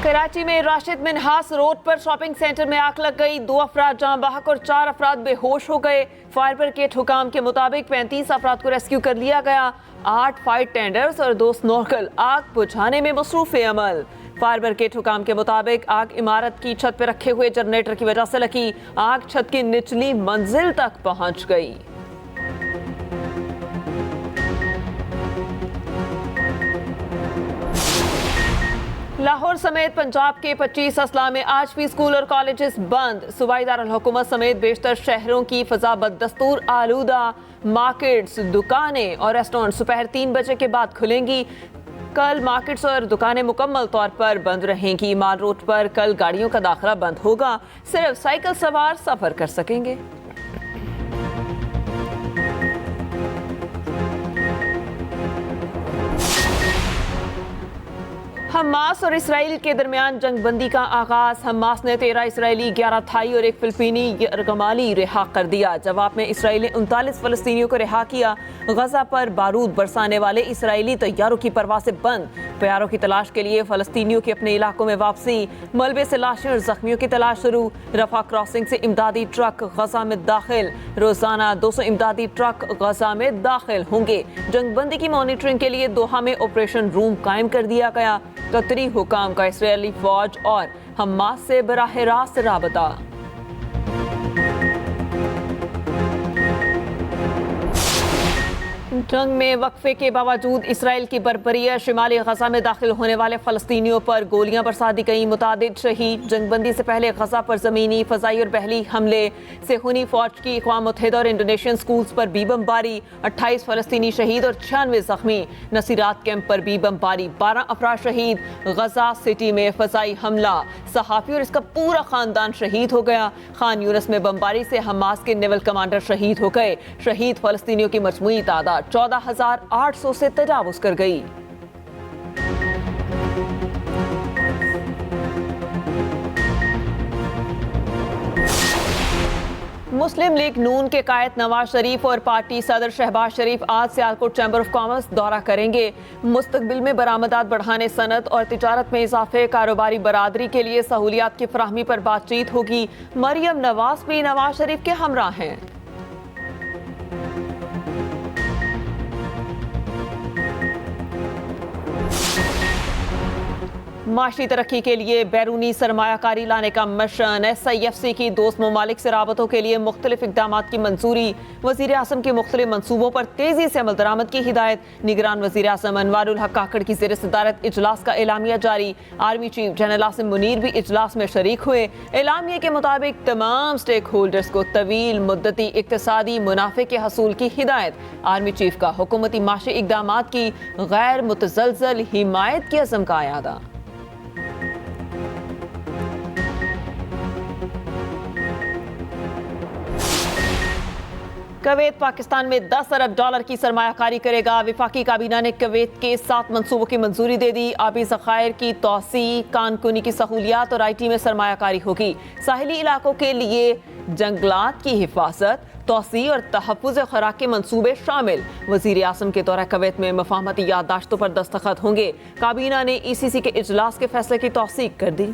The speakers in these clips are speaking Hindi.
कराची में राशिद मिन्हास रोड पर शॉपिंग सेंटर में आग लग गई। 2 अफराद जाँ बहक और 4 अफराद बेहोश हो गए। फायर ब्रिगेड हुकाम के मुताबिक 35 अफराद को रेस्क्यू कर लिया गया। 8 फायर टेंडर्स और 2 स्नॉर्कल आग बुझाने में मसरूफ अमल। फायर ब्रिगेड हुकाम के मुताबिक आग इमारत की छत पर रखे हुए जनरेटर की वजह से लगी। आग छत की निचली मंजिल तक पहुंच गई। लाहौर समेत पंजाब के 25 अजला में आज भी स्कूल और कॉलेजेस बंद। सूबाई दारुल हुकूमत समेत बेशतर शहरों की फजा बदस्तूर आलूदा। मार्केट्स, दुकानें और रेस्टोरेंट दोपहर 3 बजे के बाद खुलेंगी। कल मार्केट्स और दुकानें मुकम्मल तौर पर बंद रहेंगी। माल रोड पर कल गाड़ियों का दाखिला बंद होगा। सिर्फ साइकिल सवार सफर कर सकेंगे। हमास और इसराइल के दरमियान जंगबंदी का आगाज। हमास ने 13 इसराइली, 11 थाई और 1 फिलिपीनी यरगमाली रिहा कर दिया। जवाब में इसराइल ने 39 फलस्तीनियों को रिहा किया। गजा पर बारूद बरसाने वाले इसराइली तैयारों की परवासें बंद। प्यारों की तलाश के लिए फलस्तीनियों की अपने इलाकों में वापसी। मलबे से लाशें और जख्मियों की तलाश शुरू। रफा क्रॉसिंग से इमदादी ट्रक गजा में दाखिल। रोजाना 200 इमदादी ट्रक गजा में दाखिल होंगे। जंगबंदी की मॉनिटरिंग के लिए दोहा में ऑपरेशन रूम कायम कर दिया गया। कतरी हुकाम का इसराइली फौज और हमास से बराह रास्त राबता। जंग में वक्फे के बावजूद इसराइल की बर्बरियत। शिमाली गजा में दाखिल होने वाले फलस्तीनियों पर गोलियां बरसा दी गई। मुतादिद शहीद। जंगबंदी से पहले गजा पर जमीनी, फजाई और बहरी हमले से हुनी फौज की अक़वाम मुत्तहिदा और इंडोनेशियन स्कूल्स पर भी बमबारी। 28 फलस्तीनी शहीद और 96 जख्मी। नसीरात कैंप पर भी बमबारी। 12 अफराद शहीद। गजा सिटी में फजाई हमला। सहाफ़ी और इसका पूरा खानदान शहीद हो गया। खान यूनिस में बमबारी से हमास के नेवल कमांडर शहीद हो गए। शहीद फलस्तीनियों की मजमूई तादाद 14,800 से तजावुज कर गई। मुस्लिम लीग नून के कायद नवाज शरीफ और पार्टी सदर शहबाज शरीफ आज सियालकोट चैम्बर ऑफ कॉमर्स दौरा करेंगे। मुस्तकबिल में बरामदात बढ़ाने, सनत और तिजारत में इजाफे, कारोबारी बरादरी के लिए सहूलियात की फराहमी पर बातचीत होगी। मरियम नवाज भी नवाज शरीफ के हमरा हैं। माशी तरक्की के लिए बैरूनी सरमायाकारी लाने का मिशन। SIFC की दोस्त ममालिक से राबतों के लिए मुख्तलिफ इकदाम की मंजूरी। वज़ीर आज़म के मुख्तलिफ मनसूबों पर तेजी से अमल दरामद की हिदायत। निगरान वज़ीर आज़म अनवारुल हक काकड़ की ज़ेर सदारत इजलास का एलामिया जारी। Army chief general Asim Munir भी इजलास में शरीक हुए। एलामिया के मुताबिक तमाम स्टेक होल्डर्स को तवील मुद्दती इक्तसादी मुनाफे के हसूल की हिदायत। आर्मी चीफ का हुकूमती माशी इकदाम की गैर मुतज़लज़ल हिमायत की अज़म का अयादा। कवैत पाकिस्तान में 10 अरब डॉलर की सरमायाकारी करेगा। विफाकी काबीना ने कवैत के 7 मंसूबों की मंजूरी दे दी। आबी ज़खायर की तोसी, कानकुनी की सहूलियात और IT में सरमायाकारी होगी। साहिली इलाकों के लिए जंगलात की हिफाजत, तोसी और तहफ़्फ़ुज़ खुराक के मंसूबे शामिल। वज़ीर आज़म के दौरा कवैत में मफाहमती याददाश्तों पर दस्तखत होंगे। काबीना ने ECC के इजलास के फैसले की तौसीक कर दी।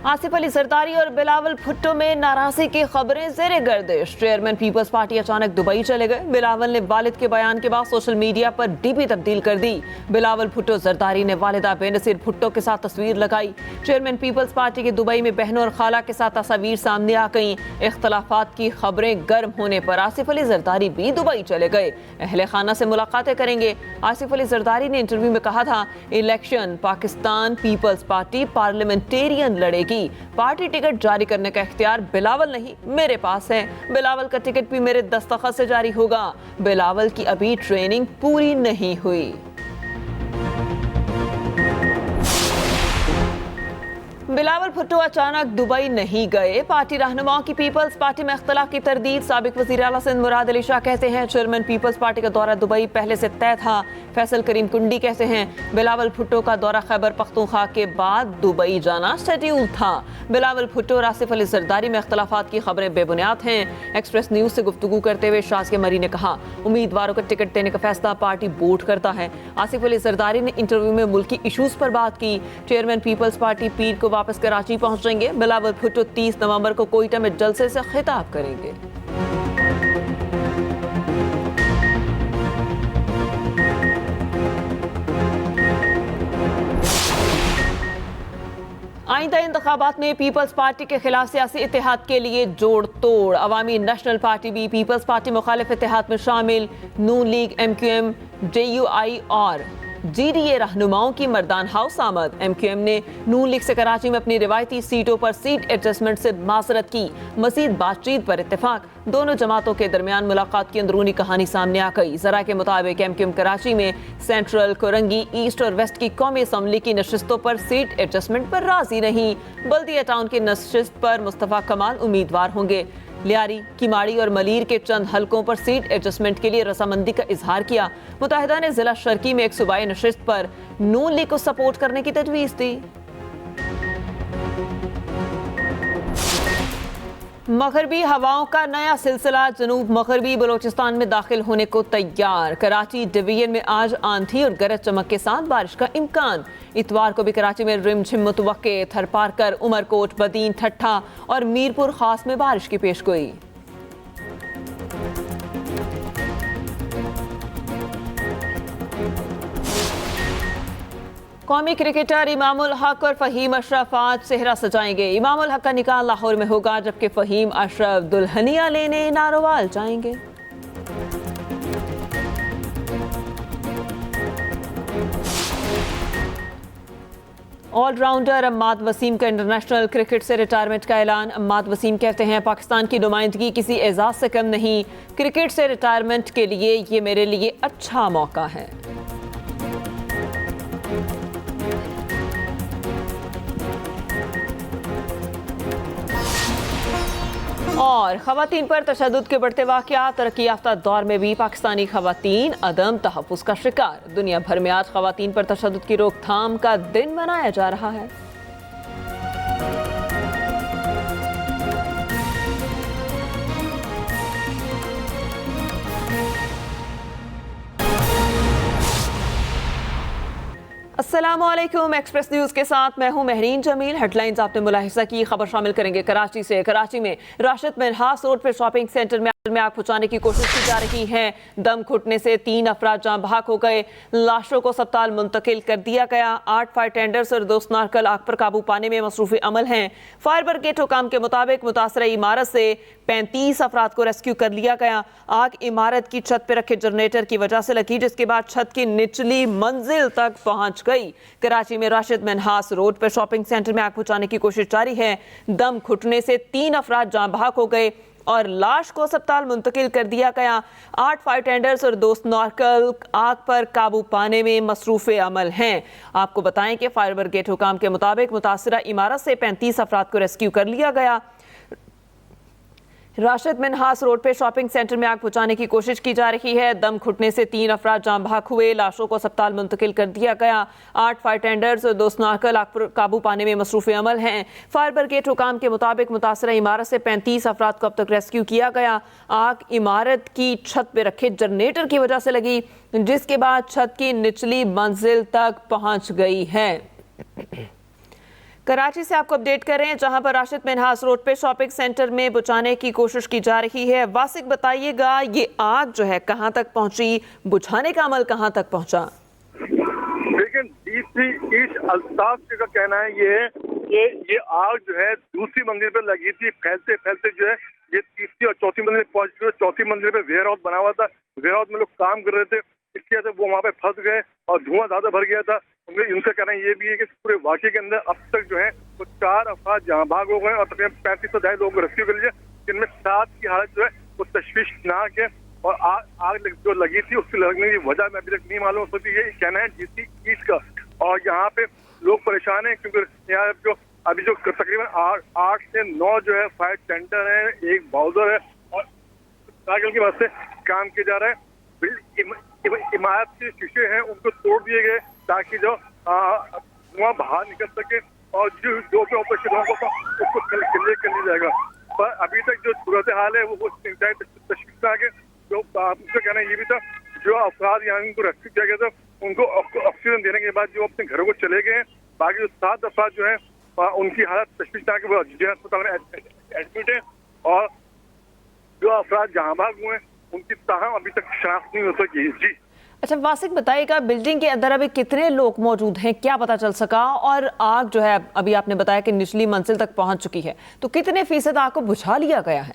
आसिफ अली जरदारी और बिलावल भुट्टो में नाराजगी की खबरें ज़ेरे गर्दिश। चेयरमैन पीपल्स पार्टी अचानक दुबई चले गए। बिलावल ने वालिद के बयान के बाद सोशल मीडिया पर DP तब्दील कर दी। बिलावल भुट्टो जरदारी ने वालिदा बेनसीर भुट्टो के साथ तस्वीर लगाई। चेयरमैन पीपल्स पार्टी के दुबई में बहनों और खाला के साथ तस्वीर सामने आ गई। इख्तलाफात की खबरें गर्म होने पर आसिफ अली जरदारी भी दुबई चले गए। अहले खाना से मुलाकातें करेंगे। आसिफ अली जरदारी ने इंटरव्यू में कहा था, इलेक्शन पाकिस्तान पीपल्स पार्टी पार्लियामेंटेरियन लड़ेगी। पार्टी टिकट जारी करने का इख्तियार बिलावल नहीं, मेरे पास है। बिलावल का टिकट भी मेरे दस्तखत से जारी होगा। बिलावल की अभी ट्रेनिंग पूरी नहीं हुई। बिलावल भुट्टो अचानक दुबई नहीं गए। पार्टी रहनुमाओं की पीपल्स पार्टी में इख्तलाफ की तरदीद। साबिक वज़ीर आला सिंध मुराद अली शाह कहते हैं चेयरमैन पीपल्स पार्टी का दौरा दुबई पहले से तय था। फैसल करीम कुंडी कहते हैं बिलावल भुट्टो का दौरा खैबर पख्तूनख्वा के बाद दुबई जाना शेड्यूल था। बिलावल भुट्टो और आसिफ अली जरदारी में इख्तलाफात की खबरें बेबुनियाद हैं। एक्सप्रेस न्यूज से गुफ्तगू करते हुए शाज़िया मरी ने कहा उम्मीदवारों को टिकट देने का फैसला पार्टी बोर्ड करता है। आसिफ अली जरदारी ने इंटरव्यू में मुल्की इशूज पर बात की। चेयरमैन पीपल्स पार्टी पीर को वापस कराची पहुंचेंगे। बिलावल भुट्टो 30 नवंबर को कोयटा में जलसे से खिताब करेंगे। आइंदा इंतखाबात में पीपल्स पार्टी के खिलाफ सियासी इत्तेहाद के लिए जोड़ तोड़। अवामी नेशनल पार्टी भी पीपल्स पार्टी मुखालिफ इत्तेहाद में शामिल। नून लीग, MQM, JUI और GDA रहनुमाओं की मर्दान हाउस आमद। MQM ने नून लीग से कराची में अपनी रिवायती सीटों पर सीट एडजस्टमेंट से माजरत की। मजीद बातचीत पर इत्तेफाक। दोनों जमातों के दरमियान मुलाकात की अंदरूनी कहानी सामने आ गई। जरा के मुताबिक MQM कराची में सेंट्रल, कोरंगी, ईस्ट और वेस्ट की कौमी असम्बली की नशिस्तों पर सीट एडजस्टमेंट पर राजी नहीं। बल्दिया टाउन की नशिस्त पर मुस्तफा कमाल उम्मीदवार होंगे। लियारी, किमाड़ी और मलीर के चंद हलकों पर सीट एडजस्टमेंट के लिए रजामंदी का इजहार किया। मुत्तहिदा ने जिला शर्की में एक सूबाई नशिस्त पर नून लीग को सपोर्ट करने की तजवीज दी। मगरबी हवाओं का नया सिलसिला जनूब मगरबी बलोचिस्तान में दाखिल होने को तैयार। कराची डिवीजन में आज आंधी और गरज चमक के साथ बारिश का इम्कान। इतवार को भी कराची में रिमझिम मुतवक्के। थरपारकर, उमरकोट, बदीन, ठट्ठा और मीरपुर खास में बारिश की पेशगोई। कौमी क्रिकेटर इमामुल हक और फ़हीम अशरफ आज सेहरा सजाएंगे। इमामुल हक का निकाह लाहौर में होगा जबकि फ़हीम अशरफ दुल्हनिया लेने नारोवाल जाएंगे। ऑलराउंडर अम्माद वसीम का इंटरनेशनल क्रिकेट से रिटायरमेंट का ऐलान। अम्माद वसीम कहते हैं पाकिस्तान की नुमाइंदगी किसी एजाज से कम नहीं। क्रिकेट से रिटायरमेंट के लिए ये मेरे लिए अच्छा मौका है। और खवातीन पर तशद्दुद के बढ़ते वाक़यात। तरक्की याफ्ता दौर में भी पाकिस्तानी खवातीन अदम तहफ़्फ़ुज़ का शिकार। दुनिया भर में आज खवातीन पर तशद्दुद की रोकथाम का दिन मनाया जा रहा है। अस्सलामुअलैकुम। एक्सप्रेस न्यूज के साथ मैं हूं महरीन जमील। हेडलाइंस आपने मुलाहिजा की। खबर शामिल करेंगे कराची से। कराची में राशिद मिन्हास रोड पर शॉपिंग सेंटर में आग बुझाने की कोशिश की जा रही है। दम घुटने से 3 अफराद जाँ बहक हो गए। लाशों को अस्पताल मुंतकिल कर दिया गया। 8 फायर टेंडर्स और 2 स्नार्कल आग पर काबू पाने में मसरूफ अमल हैं। फायर ब्रिगेड हुकाम के मुताबिक मुतासरा इमारत से 35 अफराद को रेस्क्यू कर लिया गया। आग इमारत की छत पर रखे जनरेटर की वजह से लगी, जिसके बाद छत की निचली मंजिल तक पहुंच गई। कराची में राशिद मिन्हास रोड पर शॉपिंग सेंटर में आग बुझाने की कोशिश जारी है। दम घुटने से 3 अफराद जाँ बहक हो गए और लाश को अस्पताल मुंतकिल कर दिया गया। 8 फायर टेंडर्स और 2 स्नॉर्कल आग पर काबू पाने में मसरूफ अमल हैं। आपको बताएं कि फायर ब्रिगेड हुकाम के मुताबिक मुतासरा इमारत से 35 अफराद को रेस्क्यू कर लिया गया। राशिद मिन्हास रोड पे शॉपिंग सेंटर में आग बुझाने की कोशिश की जा रही है। दम घुटने से 3 अफराद जाँ बहक हुए। लाशों को अस्पताल मुंतकिल कर दिया गया। 8 फायर टेंडर्स और 2 स्नार्कल आग पर काबू पाने में मसरूफ अमल हैं। फायर ब्रिगेड हुकाम के मुताबिक मुतासरा इमारत से 35 अफराद को अब तक रेस्क्यू किया गया। आग इमारत की छत पर रखे जनरेटर की वजह से लगी, जिसके बाद छत की निचली मंजिल तक पहुंच गई है। कराची से आपको अपडेट कर रहे हैं, जहां पर राशिद मिन्हास रोड पे शॉपिंग सेंटर में बुझाने की कोशिश की जा रही है। वासिक बताइएगा, ये आग जो है कहां तक पहुंची, बुझाने का अमल कहां तक पहुंचा? लेकिन डीसी ईस्ट अल्ताफ का कहना है ये आग जो है दूसरी मंजिल पर लगी थी। फैलते फैलते जो है ये तीसरी और चौथी मंजिल पे पहुंच गई। चौथी मंजिल पे वेयर हाउस बना हुआ था। वेयर हाउस में लोग काम कर रहे थे, इसकी वजह से वो वहाँ पे फंस गए और धुआं ज्यादा भर गया था। उनका कहना ये भी है कि पूरे वाकये के अंदर अब तक जो है वो 4 अफराद जहाँ भाग हो गए और तकरीबन 35 से ज्यादा लोगों को रेस्क्यू कर लिया, जिनमें 7 की हालत जो है वो तशवीशनाक है। और आग जो लगी थी उसकी लगने की वजह में अभी तक नहीं मालूम होती। ये कहना है डीसी ईस्ट का। और यहाँ पे लोग परेशान हैं क्योंकि यहाँ जो अभी जो तकरीबन 8 से 9 जो है फायर टेंडर है, एक बाउजर है और साइकिल की मदद से काम किया जा रहा है। इमारत के शीशे हैं उनको तोड़ दिए गए ताकि जो धुआं बाहर निकल सके और जो भी ऑपरेशन होगा उसको क्लियर कर लिया जाएगा। पर अभी तक जो सूरत हाल है वो तशवीशनाक है। जो उनका कहना ये भी था जो अफराद यहाँ उनको रेस्क्यू किया गया था उनको ऑक्सीजन देने के बाद जो अपने घरों को चले गए हैं, बाकी जो 7 अफराद जो है उनकी हालत तशवीशनाक है, वो जिला अस्पताल में एडमिट है और जो अफराद जहाँ भाग हुए हैं उनकी ताहम अभी तक शनाख्त नहीं हो सकी। जी अच्छा वासिक बताइएगा, बिल्डिंग के अंदर अभी कितने लोग मौजूद हैं, क्या पता चल सका? और आग जो है अभी आपने बताया कि निचली मंजिल तक पहुंच चुकी है, तो कितने फीसद आग को बुझा लिया गया है?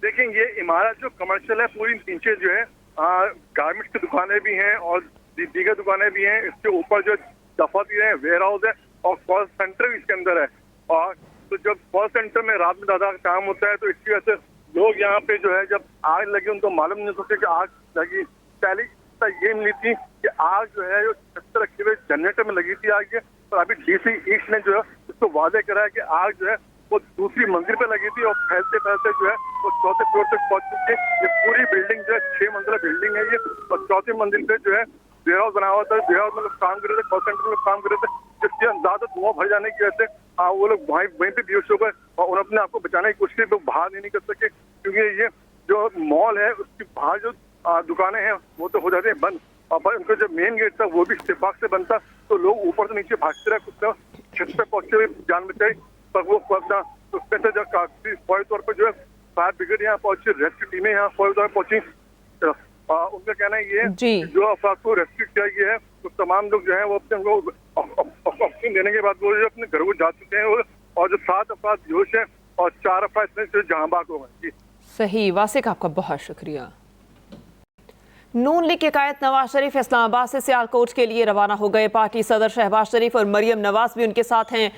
देखिए ये इमारत जो कमर्शियल है पूरी नीचे जो है गारमेंट्स की दुकानें भी हैं और दीगर दुकानें भी हैं। इसके ऊपर जो दफातर है, वेयर हाउस है और कॉल सेंटर भी इसके अंदर है। और तो जब कॉल सेंटर में रात में ज्यादा काम होता है तो इसकी वजह से लोग यहाँ पे जो है जब आग लगी उनको मालूम नहीं होता कि आग लगी। पहले ये मिली थी कि आग जो है जो छत रखे हुए जनरेटर में लगी थी आग, और अभी डीसी ईस्ट ने जो है उसको वादे करा है कि आग जो है वो दूसरी मंजिल पे लगी थी और फैलते फैलते जो है वो 4थे फ्लोर तक पहुंच चुकी है। ये पूरी बिल्डिंग जो है 6 मंजिला बिल्डिंग है ये, और 4थी मंजिल पे जो है वेयर हाउस बना हुआ था। वेयर हाउस में लोग काम कर रहे थे, कॉल सेंटर में काम कर रहे थे, जिसके ज्यादा धुआं भर जाने की वजह से वो लोग वहीं पे बेहोश हो गए और उन्होंने अपने आप को बचाने की कोशिश की, वो बाहर नहीं निकल सके क्योंकि ये जो मॉल है उसकी बाहर जो दुकानें हैं वो तो हो जाते हैं बंद, और उनका जो मेन गेट था वो भी इत्तेफाक से बंद था। तो लोग ऊपर से नीचे भागते रहे, कुछ छत पे पहुंचे हुए जान बचाई, पर वो अपना उसमें से जो काफी फौरी तौर पर जो है फायर ब्रिगेड यहाँ पहुंची, रेस्क्यू टीमें यहाँ फौरी तौर पर पहुंची। उनका कहना ये है जो अफराद को रेस्क्यू किया गया है तो तमाम लोग जो है वो अपने ऑक्सीजन देने के बाद वो जो अपने घर को जा चुके हैं, और जो 7 अफराद बेहोश है और 4 अफराद जहाँ बाग हो गए। सही वासिक, आपका बहुत शुक्रिया। नून लीग के कायद नवाज शरीफ इस्लामाबाद से सियालकोट के लिए रवाना हो गए। पार्टी सदर शहबाज शरीफ और मरियम नवाज भी उनके साथ हैं।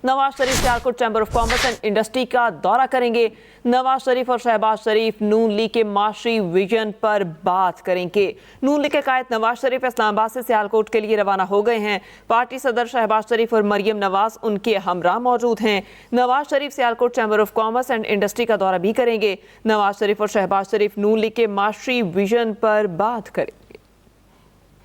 Nawaz Sharif Sialkot chamber of commerce and industry का दौरा करेंगे। नवाज शरीफ और शहबाज शरीफ नून लीग के माशी विजन पर बात करेंगे। नून लीग के कायद नवाज शरीफ इस्लामाबाद से सियालकोट के लिए रवाना हो गए हैं। पार्टी सदर शहबाज शरीफ और मरियम नवाज उनके हमरा मौजूद हैं। Nawaz Sharif Sialkot chamber of commerce and industry का दौरा भी करेंगे। नवाज शरीफ और शहबाज शरीफ नून लीग के माशी विजन पर बात करें।